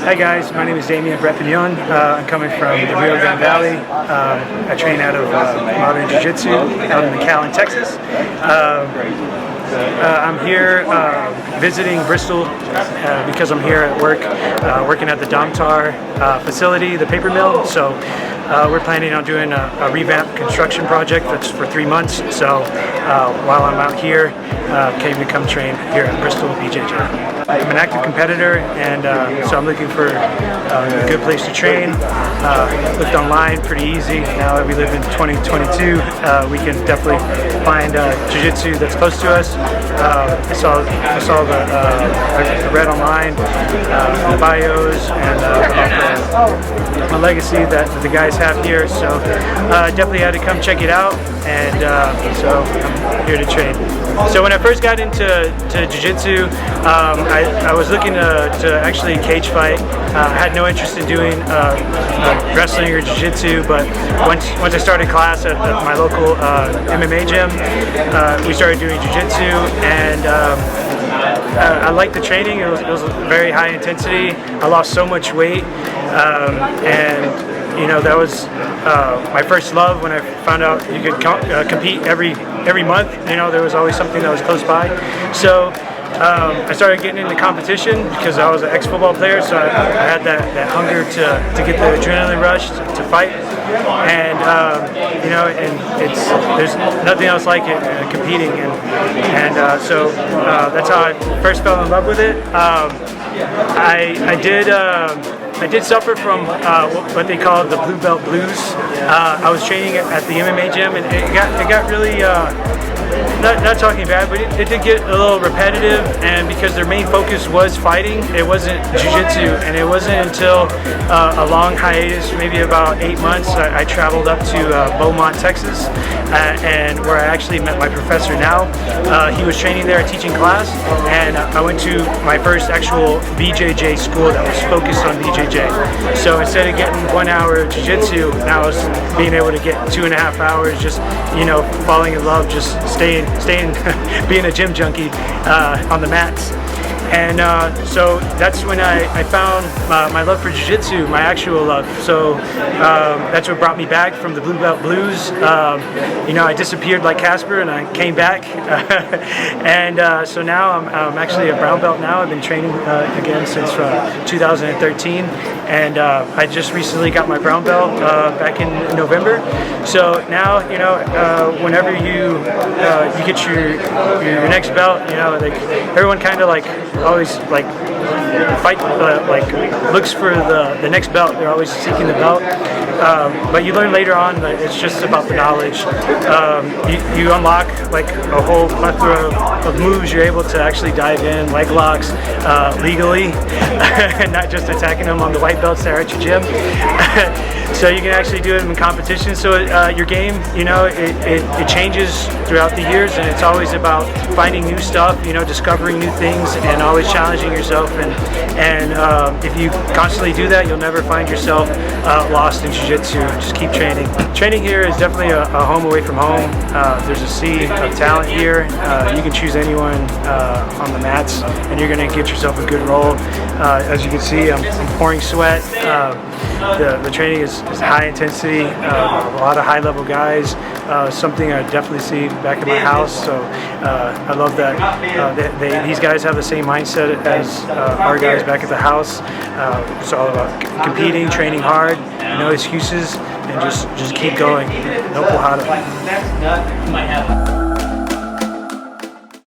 Hi guys, my name is Damian Pinon. I'm coming from the Rio Grande Valley. I train out of Modern Jiu Jitsu out in McAllen, Texas. I'm here visiting Bristol because I'm here at work, working at the Domtar facility, the paper mill. So we're planning on doing a revamp construction project that's for 3 months. So while I'm out here, came to come train here at Bristol BJJ. I'm an active competitor, and so I'm looking for a good place to train. Looked online, pretty easy. Now that we live in 2022, we can definitely find jiu-jitsu that's close to us. I saw the read online, the bios, and my legacy that the guys have here. So definitely had to come check it out, and so I'm here to train. So when I first got into jiu-jitsu, I was looking to actually cage fight. I had no interest in doing wrestling or jiu-jitsu, but once I started class at my local MMA gym, we started doing jiu-jitsu, and I liked the training. It was very high intensity. I lost so much weight, and you know, that was my first love when I found out you could compete every month. You know, there was always something that was close by. So I started getting into competition because I was an ex-football player, so I had that hunger to get the adrenaline rush to fight. And you know, and there's nothing else like it, competing, and so that's how I first fell in love with it. I did suffer from what they call the blue belt blues. I was training at the MMA gym, and it got really not talking bad, but it did get a little repetitive. And because their main focus was fighting, it wasn't jiu-jitsu. And it wasn't until a long hiatus, maybe about 8 months, I traveled up to Beaumont, Texas, and where I actually met my professor now. He was training there, teaching class, and I went to my first actual BJJ school that was focused on BJJ. So instead of getting 1 hour of jiu-jitsu, now I was being able to get 2.5 hours, just, you know, falling in love, just staying being a gym junkie on the mats. And so that's when I found my love for jiu-jitsu, my actual love. So that's what brought me back from the blue belt blues. You know, I disappeared like Casper, and I came back. And so now I'm actually a brown belt now. I've been training again since 2013, and I just recently got my brown belt back in November. So now, you know, whenever you get your next belt, you know, like everyone kind of like always like fight like looks for the next belt. They're always seeking the belt, but you learn later on that it's just about the knowledge. You unlock like a whole plethora of moves. You're able to actually dive in, leg locks, legally, and not just attacking them on the white belts there at your gym. So you can actually do it in competition. So your game, you know, it changes throughout the years, and it's always about finding new stuff, you know, discovering new things, and always challenging yourself. And if you constantly do that, you'll never find yourself lost in jiu-jitsu. Just keep training. Training here is definitely a home away from home. There's a sea of talent here. You can choose anyone on the mats, and you're going to get yourself a good roll. As you can see, I'm pouring sweat. The training is high intensity, a lot of high-level guys, something I definitely see back in my house. So I love that these guys have the same mindset as our guys back at the house. It's all about competing, training hard, no excuses, and just keep going. No pujada.